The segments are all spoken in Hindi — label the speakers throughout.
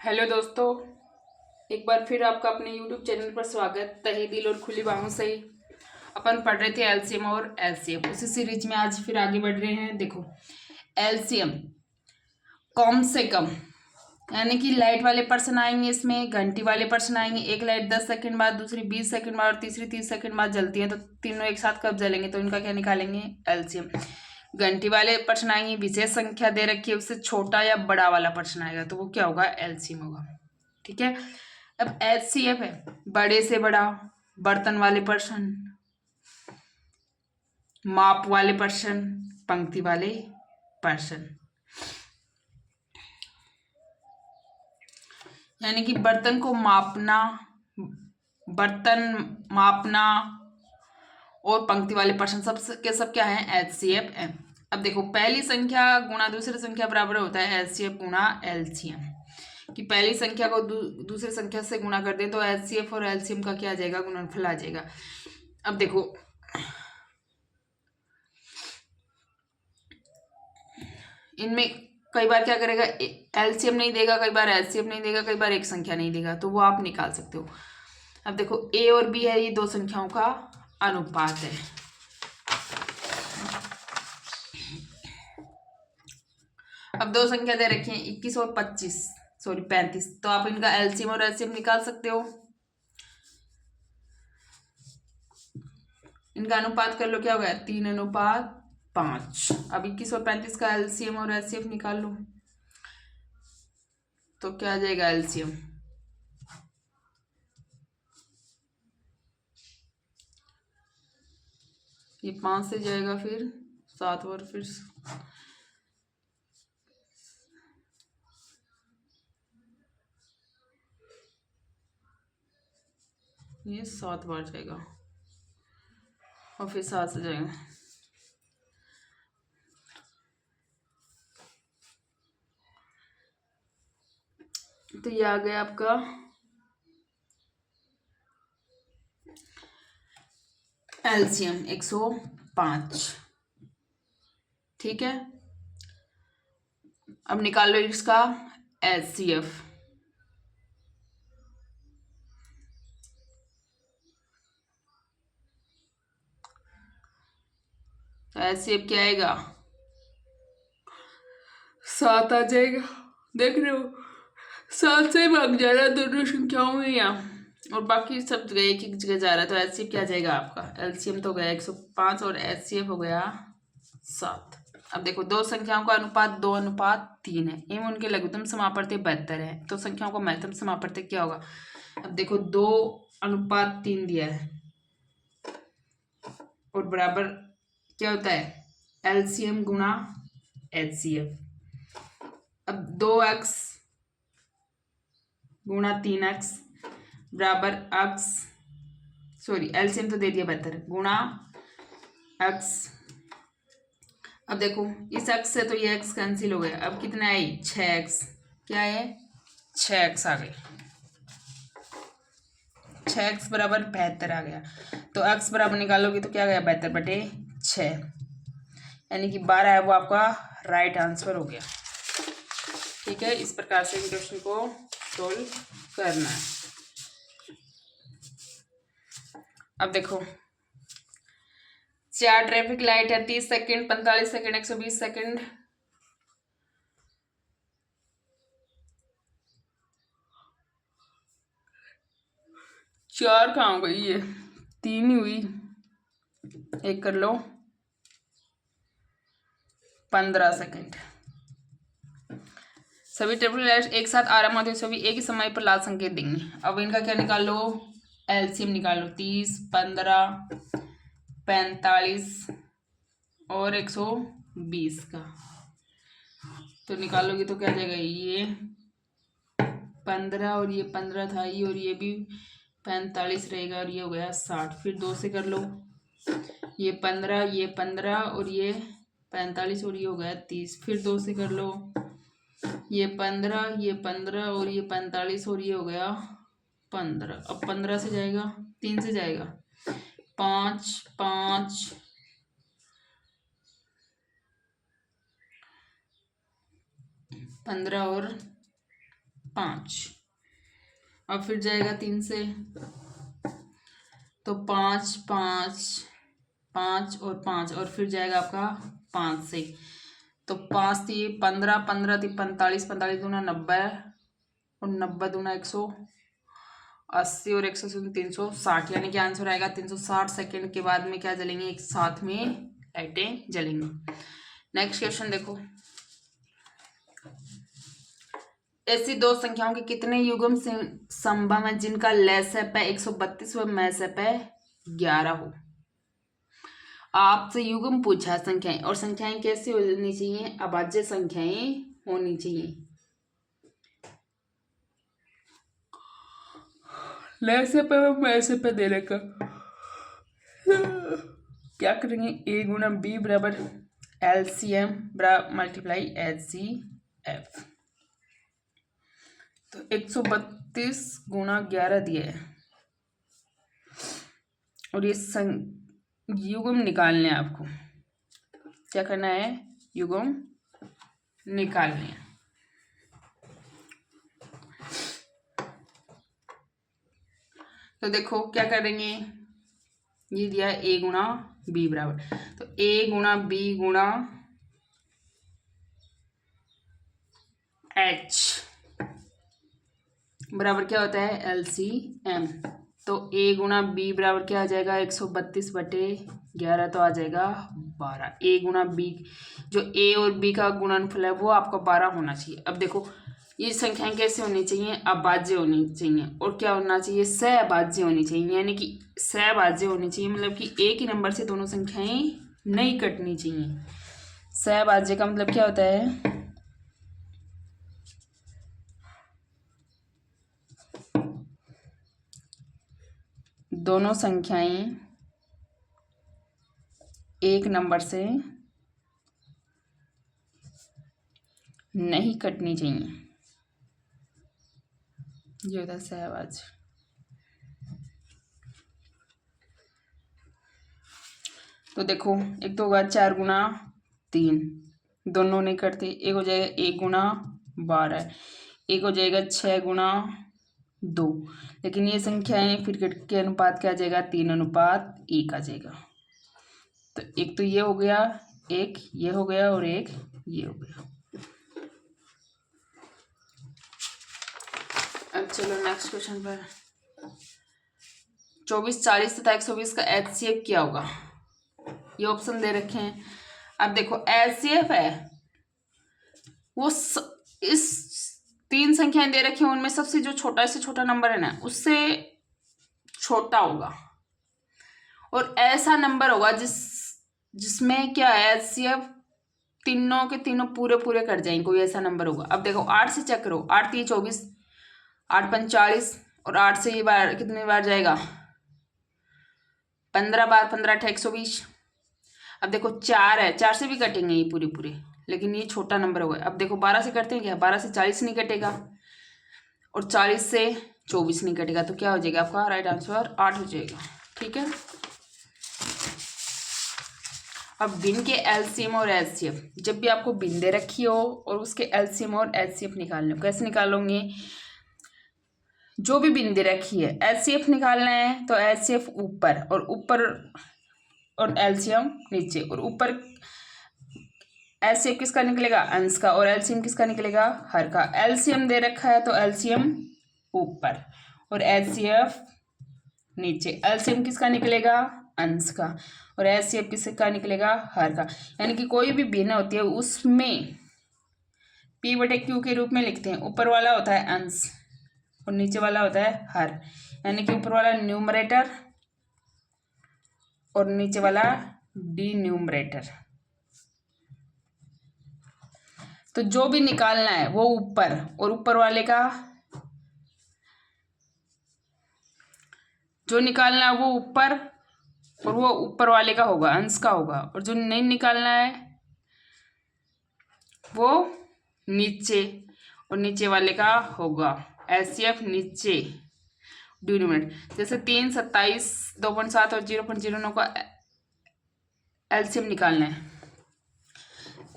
Speaker 1: हेलो दोस्तों, एक बार फिर आपका अपने यूट्यूब चैनल पर स्वागत। तहे दिल और खुली बाहों से अपन पढ़ रहे थे एलसीएम और एलसीएम। उसी सीरीज में आज फिर आगे बढ़ रहे हैं। देखो, एलसीएम कम से कम यानी कि लाइट वाले पर्सन आएंगे, इसमें घंटी वाले पर्सन आएंगे। एक लाइट 10 सेकंड बाद, दूसरी 20 सेकंड बाद और तीसरी 30 सेकंड बाद जलती है, तो तीनों एक साथ कब जलेंगे, तो इनका क्या निकालेंगे, एलसीएम। घंटी वाले पर्सन आएंगे, विशेष संख्या दे रखी है, उससे छोटा या बड़ा वाला पर्सन आएगा, तो वो क्या होगा, एलसीएम होगा। ठीक है। अब एचसीएफ है, बड़े से बड़ा, बर्तन वाले पर्सन, माप वाले पर्सन, पंक्ति वाले पर्सन। यानी कि बर्तन को मापना, बर्तन मापना और पंक्ति वाले पर्सन सब के सब क्या है, एचसीएफ है। अब देखो, पहली संख्या गुणा दूसरी संख्या बराबर होता है एचसीएफ गुणा एलसीएम। कि पहली संख्या को दूसरी संख्या से गुणा कर दें तो एचसीएफ और एलसीएम का क्या आ जाएगा, गुणनफल आ जाएगा। अब देखो, इनमें कई बार क्या करेगा, एलसीएम नहीं देगा, कई बार एलसीएम नहीं देगा, कई बार एक संख्या नहीं देगा, तो वो आप निकाल सकते हो। अब देखो, ए और बी है, ये दो संख्याओं का अनुपात है। अब दो संख्या दे रखी है 21 और 35, तो आप इनका एलसीएम और एलसीएम निकाल सकते हो। इनका अनुपात कर लो, क्या हो गया, 3:5। अब 21 और 35 का एलसीएम और एलसीएम निकाल लो, तो क्या आ जाएगा, एलसीएम ये 5 से जाएगा, फिर 7 और फिर ये 7 बार जाएगा और फिर 7 से जाएगा। तो ये आ गया आपका एलसीएम 105। ठीक है। अब निकाल लो इसका एचसीएफ। तो एचसीएफ क्या आएगा, 7 आ जाएगा। देख रहे हो, 7 से भाग जा रहा है दोनों संख्याओं में यहाँ, और बाकी सब जगह एक एक जगह जा रहा है। तो एचसीएफ क्या जाएगा आपका, एलसीएम तो हो गया 105 और एचसीएफ हो गया 7। अब देखो, दो संख्याओं का अनुपात 2:3 है एवं उनके लघुत्तम समापवर्ती 72 है, तो संख्याओं का महत्तम समापवर्ती क्या होगा। अब देखो, 2:3 दिया है और बराबर क्या होता है, एलसीएम गुणा एचसीएफ। अब 2x गुणा 3x बराबर x, सॉरी एलसीएम तो दे दिया 72 गुणा x। अब देखो, इस x से तो ये x कैंसिल हो गया। अब कितना है, 6x, क्या है, 6x आ गई। 6x बराबर 72 आ गया। तो x बराबर निकालोगे तो क्या गया, 72/6, यानी कि 12 है, वो आपका राइट आंसर हो गया। ठीक है, इस प्रकार से क्वेश्चन को सोल्व करना है। अब देखो, 4 ट्रैफिक लाइट है, 30 सेकंड, 45 सेकंड, 120 सेकंड। चार कहाँ हो गई, ये 3 ही हुई, एक कर लो, 15 सेकंड। सभी ट्रैफिक लाइट एक साथ आराम होते, सभी एक ही समय पर लाल संकेत देंगे। अब इनका क्या निकाल लो, एलसीएम निकाल लो। 30, 15, 45 और 120 का तो निकालोगे तो क्या आ जाएगा, ये 15 और ये 15 था, ये और ये भी 45 रहेगा और ये हो गया 60। फिर 2 से कर लो, ये 15 और ये 45 और ये हो गया 30। फिर 2 से कर लो, ये 15 और ये 45 और ये हो गया 15। अब 15 से जाएगा, 3 से जाएगा, 5 5 15 और 5। अब फिर जाएगा 3 से, तो 5 5 5 और 5, और फिर जाएगा आपका 5 से, तो 5 थी 15, 15 थी 45, 45 दूना 90, और 90 दूना 180, और 180 360, यानी कि आंसर आएगा 360 सेकेंड के बाद में क्या जलेंगे, एक साथ में लाइटें जलेंगी। नेक्स्ट क्वेश्चन देखो, ऐसी दो संख्याओं के कितने युग्म संभव है जिनका लसागु 132 व मसागु 11 हो। आपसे युग्म पूछा संख्याएं, और संख्याएं कैसे होनी चाहिए, अभाज्य संख्याएं होनी चाहिए। लसागु व मसागु देने का क्या करेंगे, a गुना b बराबर LCM मल्टीप्लाई HCF। तो 132 गुना 11 दिया है, और ये युग्म निकालने हैं आपको। क्या करना है, युग्म निकालने हैं। तो देखो क्या करेंगे, ये दिया है a गुना b बराबर, तो a Guna b Guna h बराबर क्या होता है, LCM। तो a गुना b बराबर क्या आ जाएगा, 132/11, तो आ जाएगा 12। a गुना b, जो a और b का गुणनफल है वो आपका 12 होना चाहिए। अब देखो ये संख्याएं कैसे होनी चाहिए, अभाज्य होनी चाहिए, और क्या होना चाहिए, सहअभाज्य होनी चाहिए, यानी कि सहअभाज्य होनी चाहिए मतलब कि एक ही नंबर से दोनों संख्याएं नहीं कटनी चाहिए। सहअभाज्य का मतलब क्या होता है, दोनों संख्याएं एक नंबर से नहीं कटनी चाहिए, ये होता है सहअभाज्य। तो देखो एक तो होगा 4 गुना 3, दोनों नहीं कटते, एक हो जाएगा 1 गुना 12, एक हो जाएगा 6 गुना 2, लेकिन ये संख्याएं फिर के अनुपात क्या आ जाएगा, 3:1 आ जाएगा। तो एक तो ये हो गया, एक ये हो गया, और एक ये हो गया। अब चलो नेक्स्ट क्वेश्चन पर, 24, 40 तथा 120 का HCF क्या होगा, ये ऑप्शन दे रखे हैं। अब देखो HCF है वो इस 3 संख्याएं दे रखी हैं, उनमें सबसे जो छोटा से छोटा नंबर है ना उससे छोटा होगा, और ऐसा नंबर होगा जिसमें क्या है, HCF तीनों के तीनों पूरे पूरे कर जाएंगे, कोई ऐसा नंबर होगा। अब देखो 8 से चेक करो, 8 3 24, 8 5 40, और 8 से ये बार कितनी बार जाएगा, 15 बार, 15 8 120। अब देखो 4 है, 4 से भी कटेंगे ये पूरे पूरे, लेकिन ये छोटा नंबर होगा। अब देखो 12 से करते हैं क्या, 12 से 40 नहीं कटेगा, और 40 से 24 नहीं कटेगा, तो क्या हो जाएगा आपका राइट आंसर 8 हो जाएगा। ठीक है, अब भिन्न के LCM और HCF, जब भी आपको भिन्न दे रखी हो और उसके LCM और HCF निकालने, कैसे निकालोगे, जो भी भिन्न दे रखी है HCF निकालना है तो HCF ऊपर, और LCM नीचे, और ऊपर HCF किसका निकलेगा, अंश का, और LCM किसका निकलेगा, हर का। LCM दे रखा है तो LCM ऊपर और HCF नीचे। LCM किसका निकलेगा, अंश का, और HCF किसका निकलेगा, हर का। यानी कि कोई भी भिन्न होती है उसमें P/Q के रूप में लिखते हैं, ऊपर वाला होता है अंश और नीचे वाला होता है हर, यानी कि ऊपर वाला न्यूमरेटर और नीचे वाला डिन्यूमरेटर। तो जो भी निकालना है वो ऊपर, और ऊपर वाले का जो निकालना है वो ऊपर, और वो ऊपर वाले का होगा, अंश का होगा, और जो नहीं निकालना है वो नीचे, और नीचे वाले का होगा। HCF नीचे, डिनोमिनेटर, जैसे 3 27 2.7 और 0.09 का LCM निकालना है,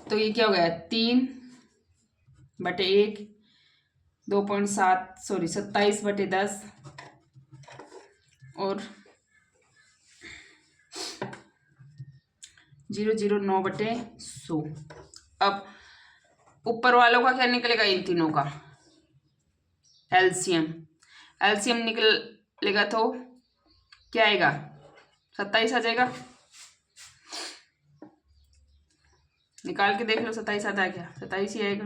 Speaker 1: तो ये क्या हो गया, 3/1 2.7 सॉरी 27/10 और 009/100। अब ऊपर वालों का क्या निकलेगा, इन तीनों का एलसीएम। एलसीएम निकलेगा तो क्या आएगा, 27 आ जाएगा। निकाल के देख लो 27 आता है क्या, 27 ही आएगा।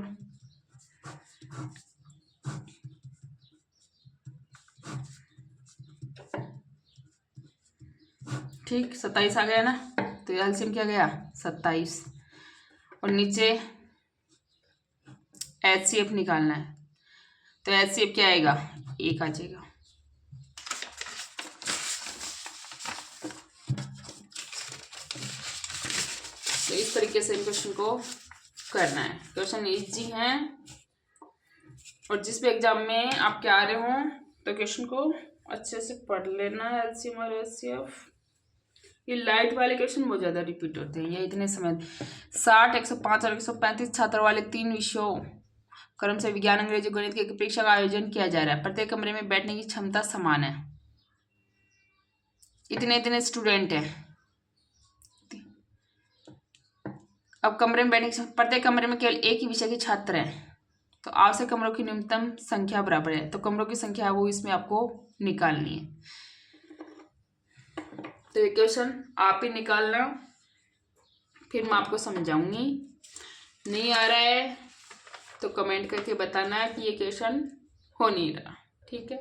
Speaker 1: ठीक, 27 आ गया ना, तो एलसीएम क्या गया 27। और नीचे एचसीएफ निकालना है, तो एचसीएफ क्या आएगा, 1 आ जाएगा। तो इस तरीके से इन क्वेश्चन को करना है। क्वेश्चन इजी हैं और जिस भी एग्जाम में आपके आ रहे हों तो क्वेश्चन को अच्छे से पढ़ लेना है। एलसीएम और एचसीएफ, ये लाइट वाले क्वेश्चन बहुत ज़्यादा रिपीट होते हैं। ये इतने समय 60, 105 और 135 छात्र वाले 3 विषयों क्रम से विज्ञान, अंग्रेजी, गणित की परीक्षा का आयोजन किया जा रहा है। प्रत्येक कमरे में बैठने की क्षमता समान है। इतने इतने स्टूडेंट हैं। अब कमरे में बैठने की प्रत्येक कमरे में केवल एक ही विषय के छात्र हैं, तो आवश्यक कमरों की न्यूनतम संख्या बराबर है। तो कमरों की संख्या वो इसमें आपको निकालनी है। तो ये क्वेश्चन आप ही निकालना, फिर मैं आपको समझाऊंगी। नहीं आ रहा है तो कमेंट करके बताना कि ये क्वेश्चन हो नहीं रहा। ठीक है।